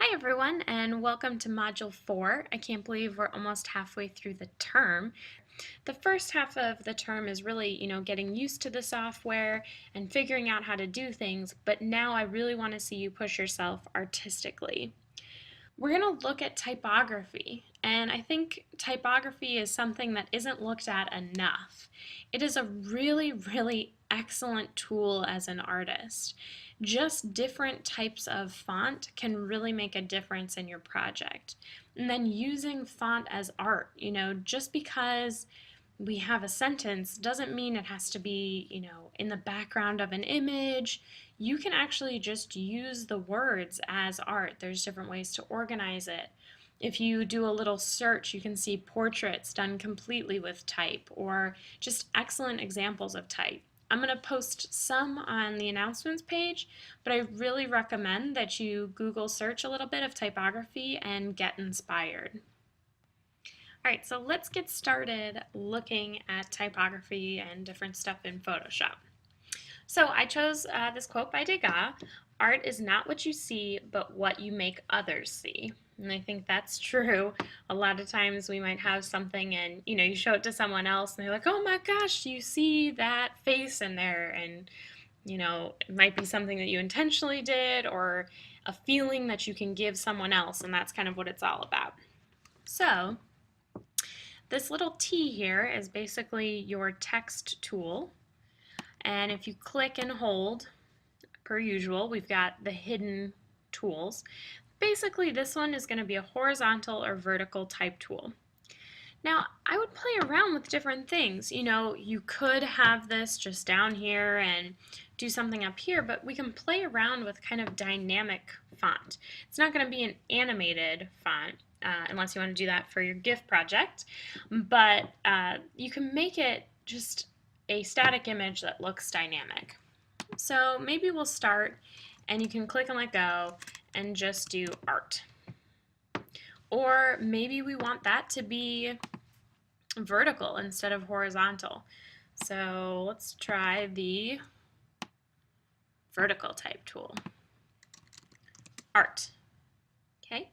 Hi everyone, and welcome to Module 4. I can't believe we're almost halfway through the term. The first half of the term is really, getting used to the software and figuring out how to do things, but now I really want to see you push yourself artistically. We're going to look at typography, and I think typography is something that isn't looked at enough. It is a really excellent tool as an artist. Just different types of font can really make a difference in your project. And then using font as art, just because we have a sentence doesn't mean it has to be, in the background of an image. You can actually just use the words as art. There's different ways to organize it. If you do a little search, you can see portraits done completely with type or just excellent examples of type. I'm going to post some on the announcements page, but I really recommend that you Google search a little bit of typography and get inspired. All right, so let's get started looking at typography and different stuff in Photoshop. So I chose this quote by Degas: "Art is not what you see, but what you make others see." And I think that's true. A lot of times we might have something and you show it to someone else and they're like, "Oh my gosh, do you see that face in there?" And it might be something that you intentionally did or a feeling that you can give someone else, and that's kind of what it's all about. So this little T here is basically your text tool. And if you click and hold, per usual, we've got the hidden tools. Basically, this one is going to be a horizontal or vertical type tool. Now, I would play around with different things. You could have this just down here and do something up here, but we can play around with kind of dynamic font. It's not going to be an animated font, unless you want to do that for your GIF project, but you can make it just a static image that looks dynamic. So maybe we'll start, and you can click and let go and just do art. Or maybe we want that to be vertical instead of horizontal. So let's try the vertical type tool. Art. Okay.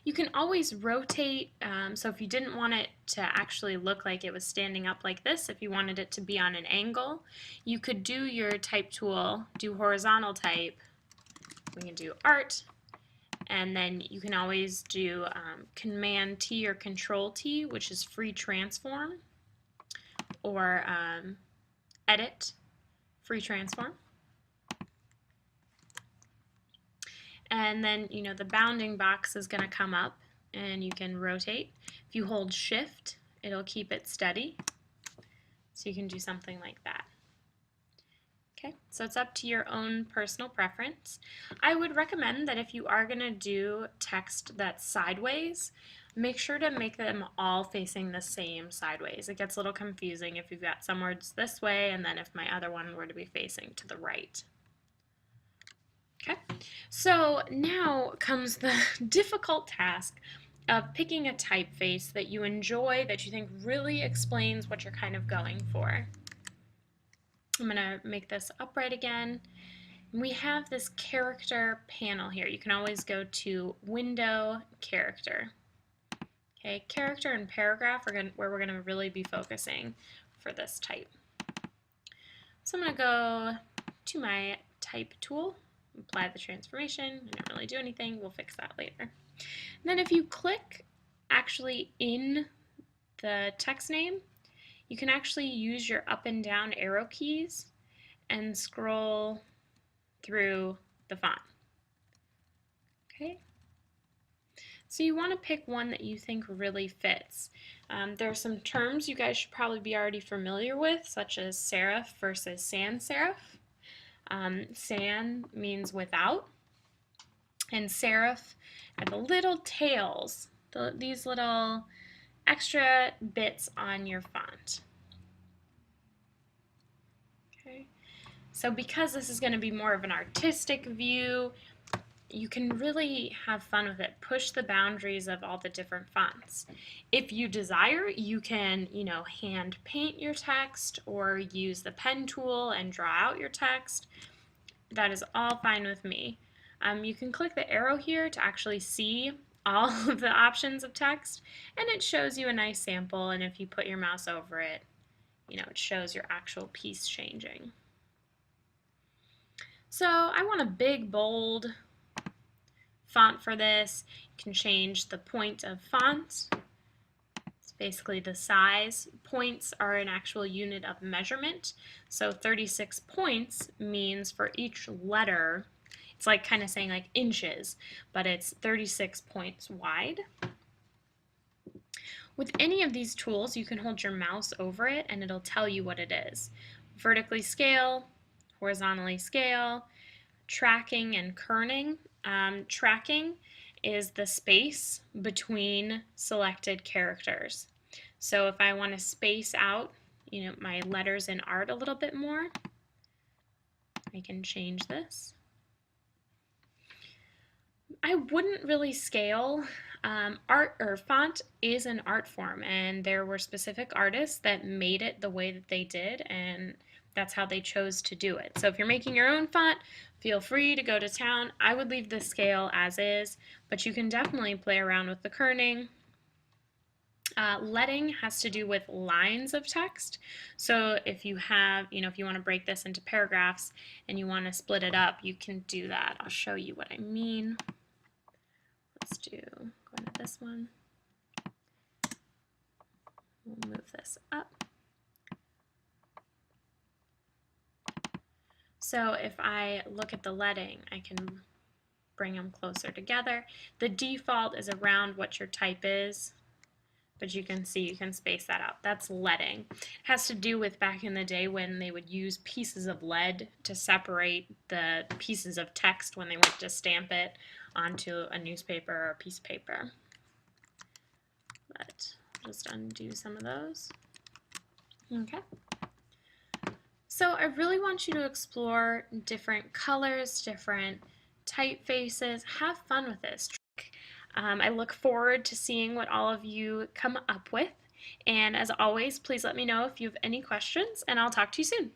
You can always rotate, so if you didn't want it to actually look like it was standing up like this, if you wanted it to be on an angle, you could do your type tool, do horizontal type, we can do art, and then you can always do Command T or Control T, which is free transform, or edit, free transform. And then, the bounding box is going to come up and you can rotate. If you hold shift, it'll keep it steady. So you can do something like that. Okay, so it's up to your own personal preference. I would recommend that if you are going to do text that's sideways, make sure to make them all facing the same sideways. It gets a little confusing if you've got some words this way and then if my other one were to be facing to the right. Okay, so now comes the difficult task of picking a typeface that you enjoy, that you think really explains what you're kind of going for. I'm going to make this upright again. We have this character panel here. You can always go to Window, Character. Okay, character and paragraph are where we're going to really be focusing for this type. So I'm going to go to my type tool, apply the transformation. I don't really do anything. We'll fix that later. And then if you click actually in the text name, you can actually use your up and down arrow keys and scroll through the font. Okay. So you want to pick one that you think really fits. There are some terms you guys should probably be already familiar with, such as serif versus sans serif. Sans means without, and serif are the little tails, these little extra bits on your font. Okay, so because this is going to be more of an artistic view, you can really have fun with it. Push the boundaries of all the different fonts. If you desire, you can, hand paint your text or use the pen tool and draw out your text. That is all fine with me. You can click the arrow here to actually see all of the options of text, and it shows you a nice sample, and if you put your mouse over it, it shows your actual piece changing. So I want a big, bold font for this. You can change the point of font. It's basically the size. Points are an actual unit of measurement. So 36 points means for each letter, it's like kind of saying like inches, but it's 36 points wide. With any of these tools, you can hold your mouse over it and it'll tell you what it is. Vertically scale, horizontally scale, tracking and kerning. Tracking is the space between selected characters. So if I want to space out, my letters in art a little bit more, I can change this. I wouldn't really scale. Art or font is an art form, and there were specific artists that made it the way that they did, and that's how they chose to do it. So if you're making your own font, feel free to go to town. I would leave the scale as is, but you can definitely play around with the kerning. Leading has to do with lines of text. So if you have, if you want to break this into paragraphs and you want to split it up, you can do that. I'll show you what I mean. Let's go into this one. We'll move this up. So if I look at the leading, I can bring them closer together. The default is around what your type is, but you can see you can space that out. That's leading. It has to do with back in the day when they would use pieces of lead to separate the pieces of text when they went to stamp it onto a newspaper or a piece of paper. But just undo some of those. Okay. So I really want you to explore different colors, different typefaces. Have fun with this. I look forward to seeing what all of you come up with. And as always, please let me know if you have any questions, and I'll talk to you soon.